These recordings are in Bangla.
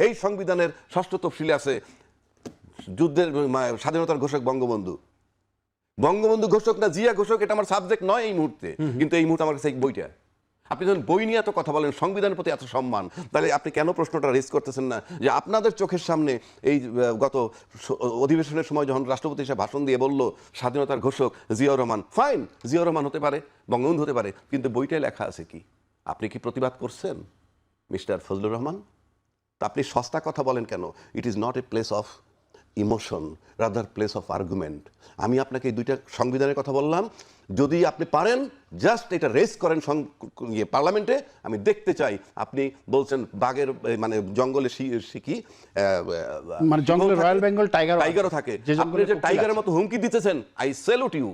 এই সংবিধানের 6ষ্ঠ তফসিলে আছে যুদ্ধের স্বাধীনতার ঘোষক বঙ্গবন্ধু। বঙ্গবন্ধু ঘোষক না জিয়া ঘোষক এটা আমার সাবজেক্ট নয় এই মুহূর্তে, কিন্তু এই মুহূর্তে আমার কাছে এই বইটা। আপনি যখন বই নিয়ে এত কথা বলেন, সংবিধানের প্রতি এত সম্মান, তাহলে আপনি কেন প্রশ্নটা রেজ করতেছেন না যে আপনাদের চোখের সামনে এই গত অধিবেশনের সময় যখন রাষ্ট্রপতি হিসেবে ভাষণ দিয়ে বলল স্বাধীনতার ঘোষক জিয়াউর রহমান, ফাইন, জিয়াউর রহমান হতে পারে, বঙ্গবন্ধু হতে পারে, কিন্তু বইটায় লেখা আছে কি? আপনি কি প্রতিবাদ করছেন মিস্টার ফজলুর রহমান? তা আপনি সস্তা কথা বলেন কেন? It is not a place of emotion, rather place of argument. আমি আপনাকে এই দুইটা সংবিধানের কথা বললাম, যদি আপনি পারেন জাস্ট এটা রেস করেন পার্লামেন্টে, আমি দেখতে চাই। আপনি বলছেন বাঘের মানে জঙ্গলে শিখি, মানে জঙ্গলে রয়্যাল বেঙ্গল টাইগারও থাকে, আপনি যে টাইগারের মতো হুমকি দিতেছেন, I salute you,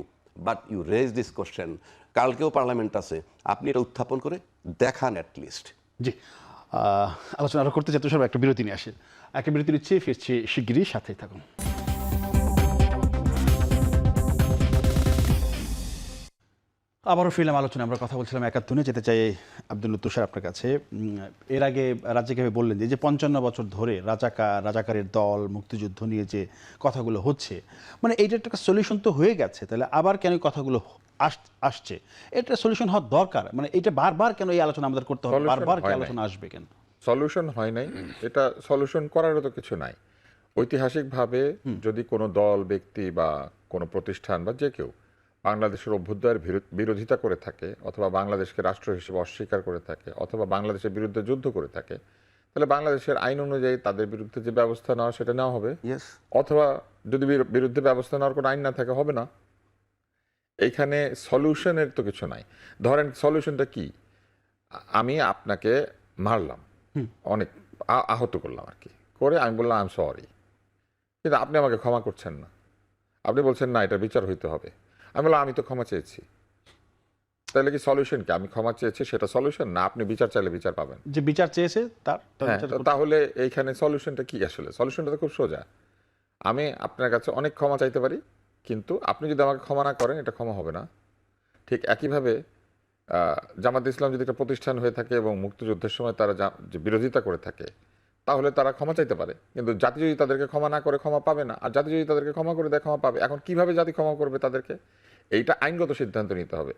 but you raise this question. কালকেও পার্লামেন্ট আছে, আপনি এটা উত্থাপন করে দেখান অ্যাটলিস্ট। জি, আলোচনা আরো করতে চাই, তুষার একটা বিরতি নিয়ে আসেন। একটা বিরতি নিচ্ছি, ফিরছি শিগগিরই, সাথেই থাকুন। আবারও ফিরলাম আলোচনা। আমরা কথা বলছিলাম একাত্তরে। যেতে চাই আব্দুল তুষার আপনার কাছে। এর আগে রাজ্জাকভাবে বললেন যে 55 বছর ধরে রাজাকারের দল, মুক্তিযুদ্ধ নিয়ে যে কথাগুলো হচ্ছে, মানে এইটার একটা সলিউশন তো হয়ে গেছে, তাহলে আবার কেন এই কথাগুলো আসছে? এটা সলিউশন হওয়ার দরকার, মানে এটা বারবার কেন এই আলোচনা আমাদের করতে হবে, বারবার কি আলোচনা আসবে কেন? সলিউশন হয় নাই, এটা সলিউশন করারও তো কিছু নাই। ঐতিহাসিকভাবে যদি কোনো দল, ব্যক্তি বা কোনো প্রতিষ্ঠান বা যে কেউ বাংলাদেশের অভ্যুদয়ের বিরোধিতা করে থাকে, অথবা বাংলাদেশকে রাষ্ট্র হিসেবে অস্বীকার করে থাকে, অথবা বাংলাদেশের বিরুদ্ধে যুদ্ধ করে থাকে, তাহলে বাংলাদেশের আইন অনুযায়ী তাদের বিরুদ্ধে যে ব্যবস্থা নেওয়া সেটা নেওয়া হবে। অথবা যদি বিরুদ্ধে ব্যবস্থা নেওয়ার কোনো আইন না থাকে, হবে না। এইখানে সলিউশনের তো কিছু নাই। ধরেন সলিউশনটা কি? আমি আপনাকে মারলাম, অনেক আহত করলাম আর কি, করে আমি বললাম আই এম সরি, কিন্তু আপনি আমাকে ক্ষমা করছেন না। আপনি বলছেন না, এটা বিচার হইতে হবে। আমি বললাম আমি তো ক্ষমা চেয়েছি। তাহলে কি সলিউশন কি? আমি ক্ষমা চেয়েছি সেটা সলিউশন না? আপনি বিচার চাইলে বিচার পাবেন। যে বিচার চেয়েছে তার তাহলে এইখানে সলিউশনটা কি? আসলে সলিউশনটা তো খুব সোজা। আমি আপনার কাছে অনেক ক্ষমা চাইতে পারি, কিন্তু আপনি যদি আমাকে ক্ষমা না করেন, এটা ক্ষমা হবে না। ঠিক একইভাবে জামাত ইসলাম যদি একটা প্রতিষ্ঠান হয়ে থাকে এবং মুক্তিযুদ্ধের সময় তারা যে বিরোধিতা করে থাকে, তাহলে তারা ক্ষমা চাইতে পারে, কিন্তু জাতি যদি তাদেরকে ক্ষমা না করে ক্ষমা পাবে না। আর জাতি যদি তাদেরকে ক্ষমা করে দেয়, ক্ষমা পাবে। এখন কিভাবে জাতি ক্ষমা করবে তাদেরকে? এইটা আইনগত সিদ্ধান্ত নিতে হবে।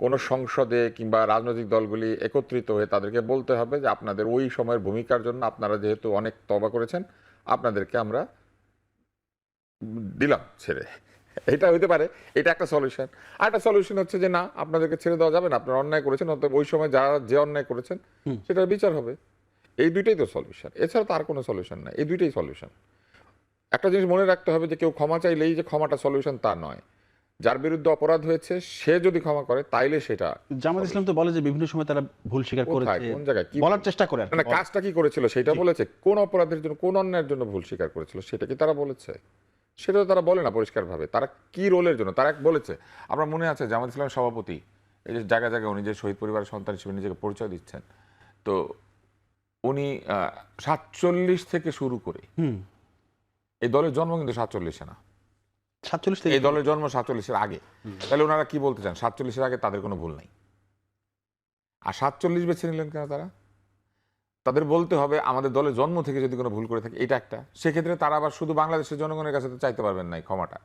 কোনো সংসদে কিংবা রাজনৈতিক দলগুলি একত্রিত হয়ে তাদেরকে বলতে হবে যে আপনাদের ওই সময়ের ভূমিকার জন্য আপনারা যেহেতু অনেক তওবা করেছেন, আপনাদেরকে আমরা দিলাম ছেড়ে। এটা হইতে পারে, এটা একটা সলিউশন। আর একটা সলিউশন হচ্ছে যে না, আপনাদেরকে ছেড়ে দেওয়া যাবে না, আপনারা অন্যায় করেছেন, অতএব ওই সময় যারা যে অন্যায় করেছেন সেটার বিচার হবে। এই দুইটাই তো সলিউশন, এছাড়া তো আর কোনো সলিউশন নাই। এই দুইটাই সলিউশন। একটা জিনিস মনে রাখতে হবে যে কেউ ক্ষমা চাইলেই যে ক্ষমাটা সলিউশন তা নয়। যার বিরুদ্ধে অপরাধ হয়েছে সে যদি ক্ষমা করে তাইলে সেটা। জামাত ইসলাম তো বলে যে বিভিন্ন সময় তারা ভুল স্বীকার করেছে, কোন জায়গায় কি বলার চেষ্টা করে, মানে কাজটা কি করেছিল সেটা বলেছে। কোন অপরাধের জন্য, কোন অন্যায়ের জন্য ভুল স্বীকার করেছিল সেটা কি তারা বলেছে? সেটা তো তারা বলে না পরিষ্কারভাবে। তারা কি রোলের জন্য তারা বলেছে। আমরা মনে আছে জামাত ইসলামের সভাপতি এই যে জায়গায় জায়গায় উনি যে শহীদ পরিবারের সন্তান হিসেবে নিজেকে পরিচয় দিচ্ছেন, তো উনি 47 থেকে শুরু করে, এই দলের জন্ম কিন্তু 47-এ না, 47 থেকে এই দলের জন্ম 47-এর আগে। তাহলে ওনারা কি বলতে চান? 47-এর আগে তাদের কোনো ভুল নাই, আর 47 বেছে নিলেন কেন তারা? তাদের বলতে হবে আমাদের দলের জন্ম থেকে যদি কোনো ভুল করে থাকে, এটা একটা। সেক্ষেত্রে তারা আবার শুধু বাংলাদেশের জনগণের কাছে তো চাইতে পারবেন না ক্ষমাটা।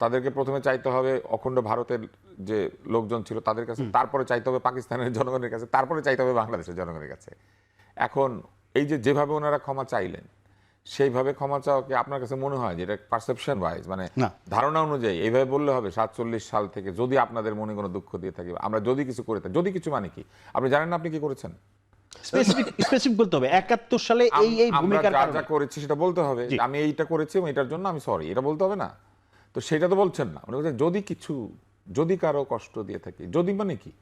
তাদেরকে প্রথমে চাইতে হবে অখণ্ড ভারতের যে লোকজন ছিল তাদের কাছে, তারপরে চাইতে হবে পাকিস্তানের জনগণের কাছে, তারপরে চাইতে হবে বাংলাদেশের জনগণের কাছে। এখন এই যে যেভাবে ওনারা ক্ষমা চাইলেন, সেইভাবে ক্ষমা চাওয়াকে আপনার কাছে মনে হয় যে এটা পারসেপশন ওয়াইজ, মানে ধারণা অনুযায়ী এইভাবে বললে হবে 47 সাল থেকে যদি আপনাদের মনে কোনো দুঃখ দিয়ে থাকে, আমরা যদি কিছু করে থাকি, যদি কিছু মানে কি আপনি জানেন না আপনি কি করেছেন? স্পেসিফিক বলতে হবে 71 সালে এই ভূমিকার কারণে যা করেছি সেটা বলতে হবে। আমি এইটা করেছি এবং এটার জন্য আমি সরি, এটা বলতে হবে না? তো সেটা তো বলছেন না। উনি বলছেন যদি কিছু, যদি কারো কষ্ট দিয়ে থাকি। যদি মানে কি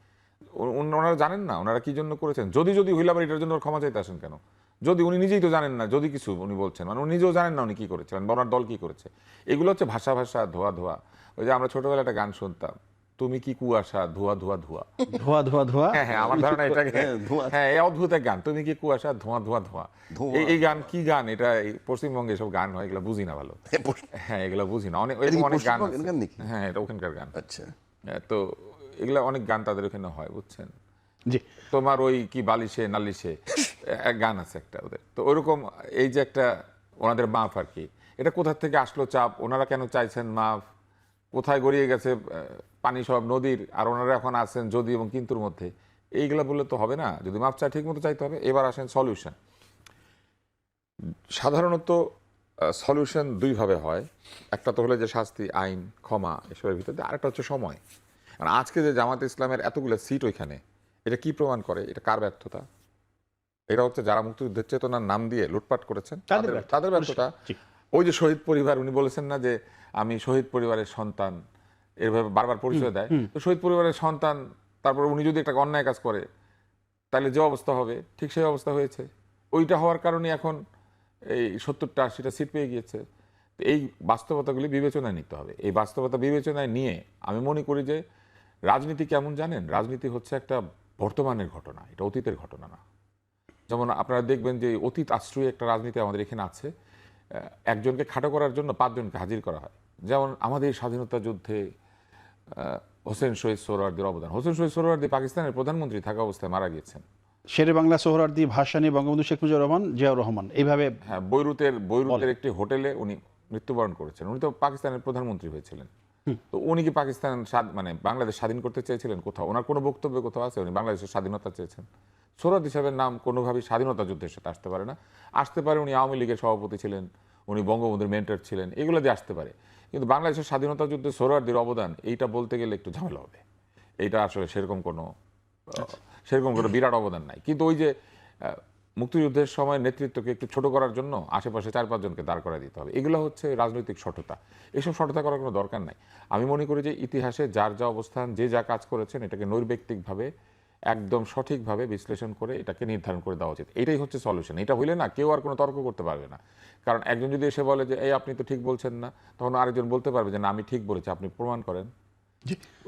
ওনারা জানেন না ওনারা কি জন্য করেছেন? যদি হইলে আবার এটার জন্য ক্ষমা চাইতে আসেন কেন? যদি উনি নিজেই তো জানেন না, যদি কিছু উনি বলছেন, মানে উনি নিজেও জানেন না উনি কি করেছিলেন বা ওনার দল কি করেছে। এগুলো হচ্ছে ভাষা ধোয়া। ওই যে আমরা ছোটবেলায় একটা গান শুনতাম, তুমি কি কুয়াশা ধোয়া ধোয়া ধোয়া ধোয়া ধোয়া ধোয়া। হ্যাঁ, আমার ধারণা এটাকে, হ্যাঁ, এই অদ্ভুত এক গান, তুমি কি কুয়াশা ধোঁয়া ধোঁয়া ধোঁয়া। এই গান কি গান? এটা পশ্চিমবঙ্গে সব গান হয়, এগুলো বুঝি না ভালো। হ্যাঁ, এগুলো বুঝি না। অনেক গান, হ্যাঁ, এটা ওখানকার গান। আচ্ছা, তো এগুলো অনেক গান তাদের ওখানে হয়, বুঝছেন। জি, তোমার ওই কি বালিশে নালিশে এক গান আছে একটা ওদের, তো ওইরকম এই যে একটা ওনাদের মাফ আর কি, এটা কোথা থেকে আসলো চাপ, ওনারা কেন চাইছেন মাফ, কোথায় গড়িয়ে গেছে পানি সব নদীর, আর ওনারা এখন আছেন যদি এবং কিন্তুর মধ্যে, এইগুলা বললে তো হবে না। যদি মাপ চাই ঠিক মতো চাইতে হবে। এবার আসেন সলিউশন। সাধারণত সলিউশন দুইভাবে হয়, একটা তো হলো যে শাস্তি, আইন, ক্ষমা, এসবের ভিতরে, আরেকটা হচ্ছে সময়। আর আজকে যে জামাত ইসলামের এতগুলো সিট ওইখানে, এটা কি প্রমাণ করে? এটা কার ব্যর্থতা? এটা হচ্ছে যারা মুক্তিযুদ্ধের চেতনার নাম দিয়ে লুটপাট করেছেন তাদের ব্যর্থতা। জি। ওই যে শহীদ পরিবার, উনি বলেছেন না যে আমি শহীদ পরিবারের সন্তান, এভাবে বারবার পরিচয় দেয়, তো শহীদ পরিবারের সন্তান, তারপর উনি যদি একটা অন্যায় কাজ করে তাহলে যে অবস্থা হবে ঠিক সেই অবস্থা হয়েছে। ওইটা হওয়ার কারণে এখন এই 70-80টা সিট পেয়ে গিয়েছে। তো এই বাস্তবতাগুলি বিবেচনায় নিতে হবে। এই বাস্তবতা বিবেচনায় নিয়ে আমি মনে করি যে রাজনীতি কেমন জানেন, রাজনীতি হচ্ছে একটা বর্তমানের ঘটনা, এটা অতীতের ঘটনা না। যেমন আপনারা দেখবেন যে অতীত আশ্রয়ী একটা রাজনীতি আমাদের এখানে আছে। একজনকে খাটো করার জন্য 5 জনকে হাজির করা হয়। যেমন আমাদের স্বাধীনতা যুদ্ধে হোসেন শহীদ সোহরাওয়ার্দীর অবদান। হোসেন শহীদ সোহরাওয়ার্দী পাকিস্তানের প্রধানমন্ত্রী থাকা অবস্থায় মারা গিয়েছেন। শেরে বাংলা সোহরাওয়ার্দী, ভাসানী, বঙ্গবন্ধু শেখ মুজিবুর রহমান, জিয়াউর রহমান, এইভাবে। হ্যাঁ, বৈরুতের একটি হোটেলে উনি মৃত্যুবরণ করেছেন। উনি তো পাকিস্তানের প্রধানমন্ত্রী হয়েছিলেন। তো উনি কি পাকিস্তান মানে বাংলাদেশ স্বাধীন করতে চেয়েছিলেন? কোথাও ওনার কোনো বক্তব্য কোথাও আছে উনি বাংলাদেশের স্বাধীনতা চেয়েছেন? সোহরাওয়ার্দী সাহেবের নাম কোনোভাবেই স্বাধীনতা যুদ্ধের সাথে আসতে পারে না। আসতে পারে উনি আওয়ামী লীগের সভাপতি ছিলেন, উনি বঙ্গবন্ধুর মেন্টর ছিলেন, এগুলো দিয়ে আসতে পারে। কিন্তু বাংলাদেশের স্বাধীনতা যুদ্ধে সোহরাওয়ার্দীর অবদান, এইটা বলতে গেলে একটু ঝামেলা হবে। এইটা আসলে সেরকম কোনো বিরাট অবদান নাই। কিন্তু ওই যে মুক্তিযুদ্ধের সময় নেতৃত্বকে একটু ছোট করার জন্য আশেপাশে 4-5 জনকে দাঁড় করায় দিতে হবে, এগুলো হচ্ছে রাজনৈতিক সঠতা। এসব সঠতা করার কোনো দরকার নাই। আমি মনে করি যে ইতিহাসে যার যা অবস্থান, যে যা কাজ করেছেন, এটাকে নৈর্ব্যক্তিকভাবে একদম সঠিকভাবে বিশ্লেষণ করে এটাকে নির্ধারণ করে দেওয়া উচিত। এটাই হচ্ছে সলিউশন। এটা হইলে না কেউ আর কোনো তর্ক করতে পারবে না। কারণ একজন যদি এসে বলে যে এই আপনি তো ঠিক বলছেন না, তখন আরেকজন বলতে পারবে যে না আমি ঠিক বলেছি, আপনি প্রমাণ করেন।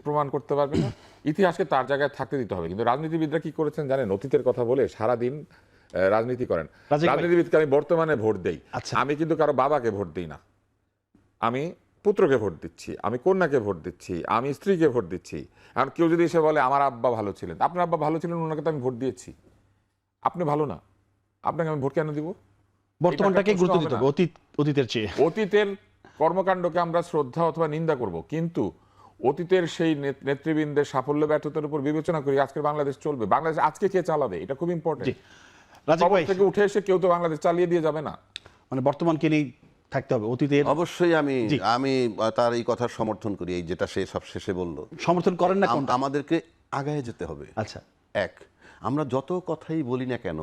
প্রমাণ করতে পারবে না। ইতিহাসকে তার জায়গায় থাকতে দিতে হবে। কিন্তু রাজনীতিবিদরা কি করেছেন জানেন? অতীতের কথা বলে সারাদিন রাজনীতি করেন। রাজনীতিবিদকে আমি বর্তমানে ভোট দেই, আমি কিন্তু কারো বাবাকে ভোট দিই না, আমি পুত্রকে ভোট দিচ্ছি, আমি কন্যাকে ভোট দিচ্ছি, আমি স্ত্রীকে ভোট দিচ্ছি। আর কেউ যদি এসে বলে আমার আব্বা ভালো ছিলেন, আপনার আব্বা ভালো ছিলেন, ওনাকে তো আমি ভোট দিয়েছি, আপনি ভালো না, আপনাকে আমি ভোট কেন দিব? বর্তমানটাকে গুরুত্ব দিতে হবে অতীতের চেয়ে। অতীতের কর্মকাণ্ডকে আমরা শ্রদ্ধা অথবা নিন্দা করব, কিন্তু অতীতের সেই নেতৃবৃন্দের সাফল্য ব্যর্থতার উপর বিবেচনা করি আজকের বাংলাদেশ চলবে। বাংলাদেশ আজকে কে চালাবে, এটা খুব ইম্পর্টেন্ট। থেকে উঠে এসে কেউ তো বাংলাদেশ চালিয়ে দিয়ে যাবে না। মানে বর্তমানকে নিয়ে থাকতে হবে, অতীতের। অবশ্যই আমি তার এই কথার সমর্থন করি, এই যেটা সে সব শেষে বললো। সমর্থন করেন না কোনটা? আমাদেরকে আগায় যেতে হবে। আচ্ছা, আমরা যত কথাই বলি না কেন,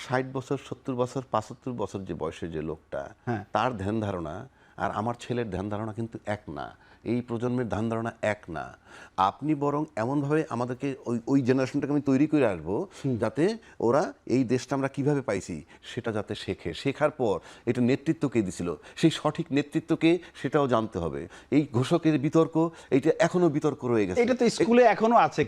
60 বছর, 70 বছর, 75 বছর যে বয়সের যে লোকটা, তার ধ্যান ধারণা আর আমার ছেলের ধ্যান ধারণা কিন্তু এক না। এই প্রজন্মের ধ্যান ধারণা এক না। আপনি বরং এমনভাবে আমাদেরকে ওই জেনারেশনটাকে আমি তৈরি করে আসবো, যাতে ওরা এই দেশটা আমরা কিভাবে পাইছি সেটা যাতে শেখার পর এটা নেতৃত্বকে দিছিল, সেই সঠিক নেতৃত্বকে সেটাও জানতে হবে। এই ঘোষকের বিতর্ক, এইটা এখনো বিতর্ক রয়ে গেছে। এটা তো স্কুলে এখনো আছে।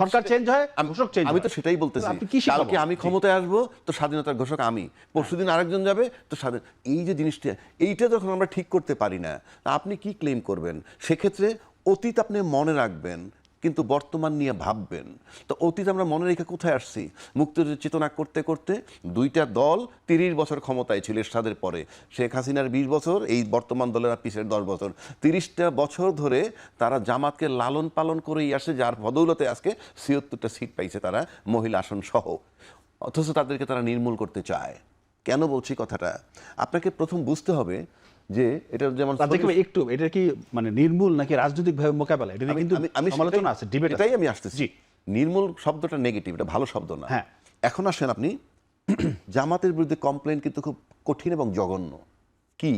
সরকার চেঞ্জ হয়, ঘোষক চেঞ্জ হয়। আমি তো সেটাই বলতেছি। কালকে আমি ক্ষমতায় আসবো তো স্বাধীনতার ঘোষক আমি, পরশুদিন আরেকজন যাবে তো স্বাধীন। এই যে জিনিসটা, এইটা যখন আমরা ঠিক করতে পারি না, আপনি কি ক্লেম করবেন? সেক্ষেত্রে অতীত আপনি মনে রাখবেন, কিন্তু বর্তমান নিয়ে ভাববেন। তো অতীত আমরা মনে রেখে কোথায় আসছি? মুক্তিযুদ্ধের চেতনা করতে করতে দুইটা দল 30 বছর ক্ষমতায় ছিল এরশাদের পরে। শেখ হাসিনার 20 বছর, এই বর্তমান দলের পিছের 10 বছর। 30টা বছর ধরে তারা জামাতকে লালন পালন করেই আসে, যার বদৌলতে আজকে 76টা সিট পাইছে তারা, মহিলা আসন সহ। অথচ তাদেরকে তারা নির্মূল করতে চায়। কেন বলছি কথাটা? আপনাকে প্রথম বুঝতে হবে যে এটা যেমন একটু, এটা কি মানে নির্মূল নাকি রাজনৈতিক ভাবে মোকাবেলা, এটা কিন্তু সমালোচনা আছে, ডিবেট আছে। এটাই আমি আসতেছি। নির্মূল শব্দটা নেগেটিভ, এটা ভালো শব্দ না। এখন আসেন আপনি, জামাতের বিরুদ্ধে কমপ্লেন কিন্তু খুব কঠিন এবং জঘন্য। কি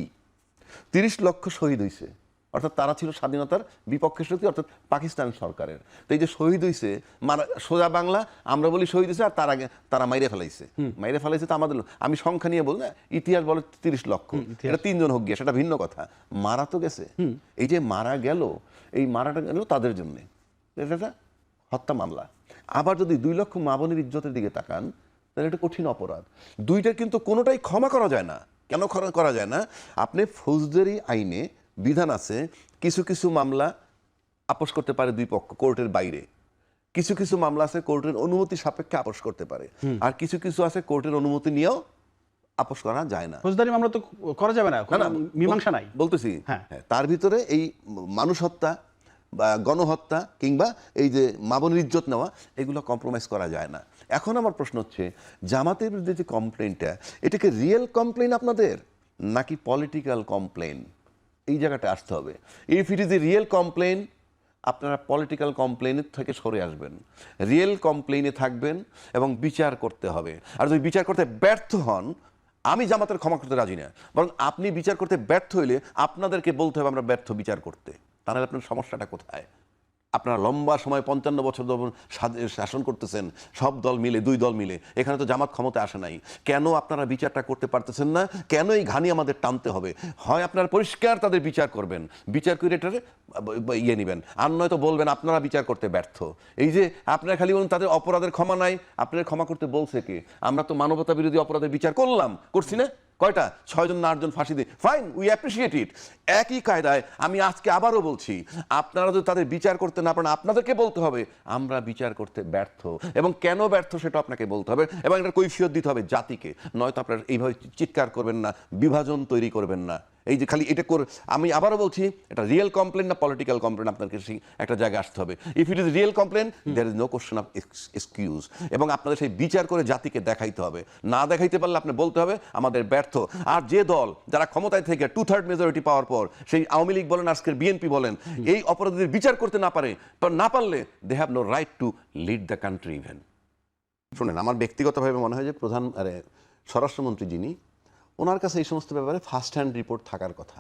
30 লক্ষ শহীদ হয়েছে, অর্থাৎ তারা ছিল স্বাধীনতার বিপক্ষের শক্তি, অর্থাৎ পাকিস্তান সরকারের। তো এই যে শহীদ হয়েছে, সোজা বাংলা আমরা বলি শহীদ হয়েছে, আর তার আগে তারা মাইরে ফেলাইছে তো আমাদের। আমি সংখ্যা নিয়ে বলি না, ইতিহাস বলে 30 লক্ষ, এটা 3 জন হোক গিয়ে সেটা ভিন্ন কথা, মারা তো গেছে। এই যে মারা গেল, এই মারাটা গেল তাদের জন্যে, এটা হত্যা মামলা। আবার যদি 2 লক্ষ মা বোনের ইজ্জতের দিকে তাকান, তাহলে এটা কঠিন অপরাধ। দুইটার কিন্তু কোনোটাই ক্ষমা করা যায় না। কেন করা যায় না? আপনি ফৌজদারি আইনে বিধান আছে, কিছু কিছু মামলা আপোষ করতে পারে 2 পক্ষ কোর্টের বাইরে, কিছু কিছু মামলা আছে কোর্টের অনুমতি সাপেক্ষে আপোষ করতে পারে, আর কিছু কিছু আছে কোর্টের অনুমতি নিয়েও আপোষ করা যায় না। ফৌজদারি মামলা তো করা যাবে না, কোনো মীমাংসা নাই। বলতেছি হ্যাঁ। তার ভিতরে এই মানুষ হত্যা বা গণহত্যা কিংবা এই যে মা বোনের ইজ্জত নেওয়া, এগুলো কম্প্রোমাইজ করা যায় না। এখন আমার প্রশ্ন হচ্ছে, জামাতের বিরুদ্ধে যে কমপ্লেনটা, এটাকে রিয়েল কমপ্লেন আপনাদের নাকি পলিটিক্যাল কমপ্লেন? এই জায়গাটা আসতে হবে। If it is a real complain, আপনারা পলিটিক্যাল কমপ্লেনের থেকে সরে আসবেন, রিয়েল কমপ্লেনে থাকবেন এবং বিচার করতে হবে। আর যদি বিচার করতে ব্যর্থ হন, আমি জামাতের ক্ষমা করতে রাজি না, বরং আপনি বিচার করতে ব্যর্থ হইলে আপনাদেরকে বলতে হবে আমরা ব্যর্থ বিচার করতে। তাহলে আপনার সমস্যাটা কোথায়? আপনারা লম্বা সময় 55 বছর ধরে শাসন করতেছেন, সব দল মিলে, 2 দল মিলে। এখানে তো জামাত ক্ষমতা আসে নাই। কেন আপনারা বিচারটা করতে পারতেছেন না? কেন এই ঘানি আমাদের টানতে হবে? হয় আপনারা পরিষ্কার তাদের বিচার করবেন, বিচার করে এটারে ইয়ে নেবেন, আর নয়তো বলবেন আপনারা বিচার করতে ব্যর্থ। এই যে আপনারা খালি বলুন তাদের অপরাধের ক্ষমা নাই, আপনাদের ক্ষমা করতে বলছে কে? আমরা তো মানবতা বিরোধী অপরাধের বিচার করছি না? কয়টা? 6 জন না 8 জন ফাঁসি দিই, ফাইন, উই অ্যাপ্রিসিয়েট ইট। একই কায়দায় আমি আজকে আবারও বলছি, আপনারা যদি তাদের বিচার করতে না পারেন, আপনাদেরকে বলতে হবে আমরা বিচার করতে ব্যর্থ, এবং কেন ব্যর্থ সেটা আপনাকে বলতে হবে, এবং এটার কৈফিয়ত দিতে হবে জাতিকে। নয়তো আপনারা এইভাবে চিৎকার করবেন না, বিভাজন তৈরি করবেন না। এই যে খালি এটা আমি আবারও বলছি, এটা রিয়েল কমপ্লেন না পলিটিক্যাল কমপ্লেন, আপনাকে সেই একটা জায়গায় আসতে হবে। If it is real complain, there is no question of excuse, এবং আপনাদের সেই বিচার করে জাতিকে দেখাইতে হবে। না দেখাইতে পারলে আপনি বলতে হবে আমাদের ব্যর্থ। আর যে দল যারা ক্ষমতায় থেকে 2/3 মেজরিটি পাওয়ার পর, সেই আওয়ামী লীগ বলেন, আজকের বিএনপি বলেন, এই অপরাধীদের বিচার করতে না পারলে they have no right to lead the country even. শুনেন, আমার ব্যক্তিগতভাবে মনে হয় যে স্বরাষ্ট্রমন্ত্রী যিনি, ওনার কাছে এই সমস্ত ব্যাপারে ফার্স্ট হ্যান্ড রিপোর্ট থাকার কথা।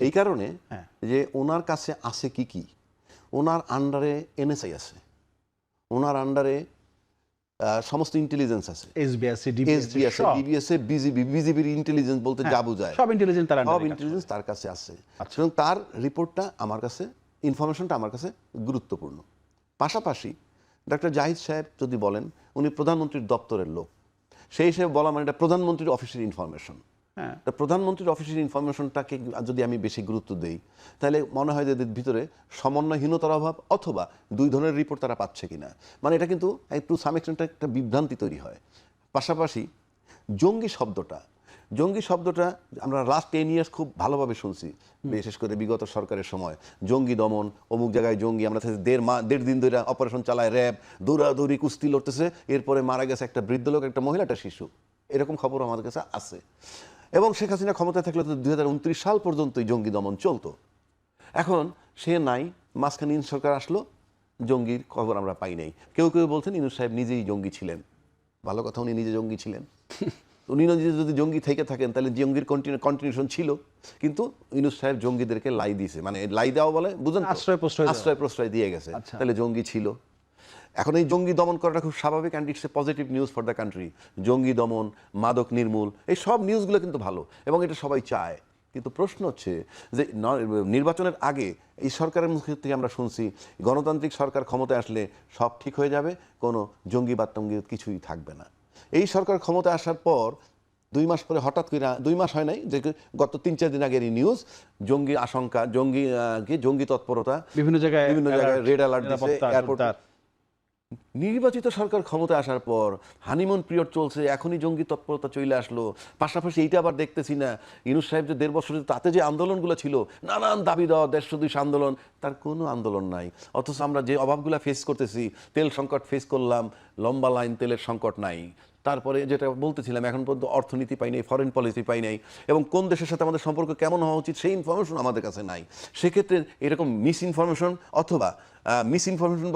এই কারণে যে ওনার কাছে আছে কি, ওনার আন্ডারে এনএসআই আছে, ওনার আন্ডারে সমস্ত ইন্টেলিজেন্স আছে, এসবি আছে, এসবি আছে, ডিবি আছে, বিজিবির ইন্টেলিজেন্স বলতে যা বোঝায়, সব ইন্টেলিজেন্স তার কাছে আছে। এবং তার রিপোর্টটা আমার কাছে, ইনফরমেশনটা আমার কাছে গুরুত্বপূর্ণ। পাশাপাশি ডক্টর জাহিদ সাহেব যদি বলেন উনি প্রধানমন্ত্রীর দপ্তরের লোক, সেই হিসেবে বলা মানে এটা প্রধানমন্ত্রীর অফিসের ইনফরমেশন। প্রধানমন্ত্রীর অফিসের ইনফরমেশনটাকে যদি আমি বেশি গুরুত্ব দেই, তাহলে মনে হয় যে এদের ভিতরে সমন্বয়হীনতার অভাব, অথবা 2 ধরনের রিপোর্ট তারা পাচ্ছে কিনা। মানে এটা কিন্তু একটু সাম এক্সটেন্ট একটা বিভ্রান্তি তৈরি হয়। পাশাপাশি জঙ্গি শব্দটা আমরা লাস্ট 10 ইয়ার্স খুব ভালোভাবে শুনছি, বিশেষ করে বিগত সরকারের সময়। জঙ্গি দমন, অমুক জায়গায় জঙ্গি, আমরা 1.5 দিন ধরে অপারেশন চালায় র্যাব, দৌড়াদৌড়ি কুস্তি লড়তেছে, এরপরে মারা গেছে একটা বৃদ্ধ লোক, একটা মহিলা, একটা শিশু। এরকম খবর আমাদের কাছে আছে। এবং শেখ হাসিনা ক্ষমতায় থাকলে তো 2029 সাল পর্যন্তই জঙ্গি দমন চলতো। এখন সে নাই, মাঝখানে ইউনূস সরকার আসলো, জঙ্গির খবর আমরা পাই নাই। কেউ বলছেন ইউনূস সাহেব নিজেই জঙ্গি ছিলেন। ভালো কথা, উনি নিজে জঙ্গি ছিলেন। উনি যদি জঙ্গি থেকে থাকেন তাহলে জঙ্গির কন্টিনিউশন ছিল, কিন্তু ইউনূস সাহেব জঙ্গিদেরকে লাই দিয়েছে, মানে লাই দেওয়া বলে বুঝেন, আশ্রয় প্রশ্রয় দিয়ে গেছে, তাহলে জঙ্গি ছিল। এখন এই জঙ্গি দমন করাটা খুব স্বাভাবিক, and it's a positive news for the country. জঙ্গি দমন, মাদক নির্মূল, এই সব নিউজগুলো কিন্তু ভালো, এবং এটা সবাই চায়। কিন্তু প্রশ্ন হচ্ছে যে নির্বাচনের আগে এই সরকারের মুখ থেকে আমরা শুনছি গণতান্ত্রিক সরকার ক্ষমতায় আসলে সব ঠিক হয়ে যাবে, কোনো জঙ্গিবাদ টঙ্গিবাদ কিছুই থাকবে না। এই সরকার ক্ষমতায় আসার পর 2 মাস পরে হঠাৎ করে, 2 মাস হয় নাই, যে গত 3-4 দিন আগের এই নিউজ, জঙ্গি আশঙ্কা, জঙ্গি তৎপরতা, বিভিন্ন জায়গায় রেড অ্যালার্ট দিচ্ছে এয়ারপোর্ট। নির্বাচিত সরকার ক্ষমতায় আসার পর হানিমুন পিরিয়ড চলছে, এখনই জঙ্গি তৎপরতা চলে আসলো। পাশাপাশি এইটা আবার দেখতেছি না, ইউনূস সাহেব যে 1.5 বছর তাতে যে আন্দোলনগুলো ছিল, নানান দাবি দেওয়া, 150 আন্দোলন, তার কোনো আন্দোলন নাই। অথচ আমরা যে অভাবগুলো ফেস করতেছি, তেল সংকট ফেস করলাম, লম্বা লাইন, তেলের সংকট নাই। তারপরে যেটা বলতেছিলাম, এখন পর্যন্ত অর্থনীতি পাই নাই, ফরেন পলিসি পাই নাই, এবং কোন দেশের সাথে আমাদের সম্পর্ক কেমন হওয়া উচিত সেই ইনফরমেশন আমাদের কাছে নাই। সেক্ষেত্রে এরকম মিসইনফরমেশন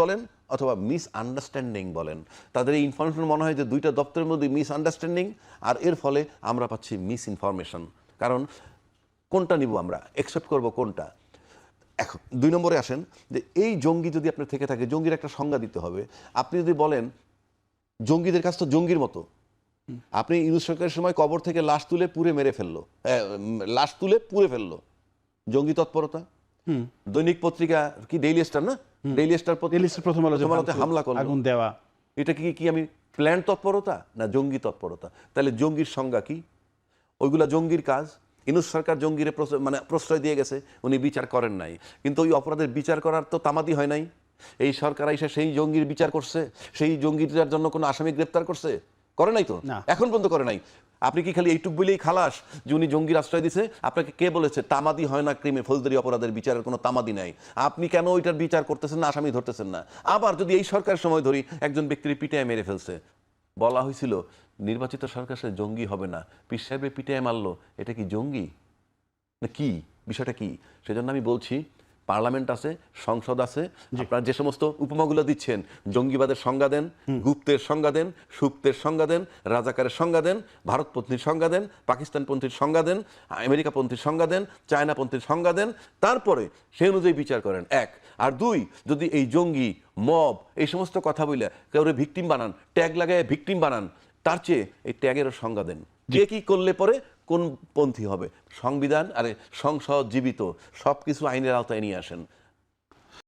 বলেন অথবা মিসআন্ডারস্ট্যান্ডিং বলেন, তাদের এই ইনফরমেশন মনে হয় যে 2টা দপ্তরের মধ্যে মিসআন্ডারস্ট্যান্ডিং, আর এর ফলে আমরা পাচ্ছি মিসইনফরমেশন। কারণ কোনটা নিব আমরা, অ্যাকসেপ্ট করব কোনটা? এখন 2 নম্বরে আসেন যে এই জঙ্গি যদি আপনার থেকে থাকে, জঙ্গির একটা সংজ্ঞা দিতে হবে। আপনি যদি বলেন জঙ্গিদের কাছ তো জঙ্গির মতো, আপনি ইউনূস সরকারের সময় কবর থেকে লাশ তুলে পুড়ে ফেললো, জঙ্গি তৎপরতা। দৈনিক পত্রিকা কি ডেইলি স্টার, না ডেইলি স্টার প্রথম আলোতে হামলা করলো, আগুন দেওয়া, এটা কি আমি প্ল্যান তৎপরতা না জঙ্গি তৎপরতা? তাহলে জঙ্গির সংজ্ঞা কি? ওইগুলা জঙ্গির কাজ। ইউনূস সরকার জঙ্গিরে প্রশ্রয় দিয়ে গেছে, উনি বিচার করেন নাই, কিন্তু ওই অপরাধের বিচার করার তো তামাদি হয় নাই। এই সরকার এসে সেই জঙ্গির বিচার করছে, সেই জঙ্গিটার জন্য কোনো আসামি গ্রেপ্তার করছে? করে নাই তো, না। এখন পর্যন্ত করে নাই। আপনি কি খালি এইটুক বলেই খালাস যে উনি জঙ্গির আশ্রয় দিছে? আপনাকে কে বলেছে তামাদি হয় না ক্রিমে ফৌজদারি অপরাধের বিচারের কোনো তামাদি নাই? আপনি কেন ওইটার বিচার করতেছেন না, আসামি ধরতেছেন না? আবার যদি এই সরকারের সময় ধরি একজন ব্যক্তির পিটায় মেরে ফেলছে, বলা হয়েছিল নির্বাচিত সরকার সে জঙ্গি হবে না, পীর সাহেবের পিটায় মারলো, এটা কি জঙ্গি না কি? বিষয়টা কি? সেজন্য আমি বলছি পার্লামেন্ট আছে, সংসদ আছে, আপনারা যে সমস্ত উপমাগুলো দিচ্ছেন, জঙ্গিবাদের সংজ্ঞা দেন, গুপ্তের সংজ্ঞা দেন, সুপ্তের সংজ্ঞা দেন, রাজাকারের সংজ্ঞা দেন, ভারতপন্থীর সংজ্ঞা দেন, পাকিস্তানপন্থীর সংজ্ঞা দেন, আমেরিকাপন্থীর সংজ্ঞা দেন, চায়নাপন্থীর সংজ্ঞা দেন, তারপরে সেই অনুযায়ী বিচার করেন। এক আর দুই, যদি এই জঙ্গি মব এই সমস্ত কথা বলে কেউরে ভিকটিম বানান, ট্যাগ লাগায় ভিকটিম বানান, তার চেয়ে এই ট্যাগেরও সংজ্ঞা দেন। কে কি করলে পরে কোন পন্থী হবে? সংবিধান আরে সংসদ জীবিত, সবকিছু আইনের আওতায় নিয়ে আসেন।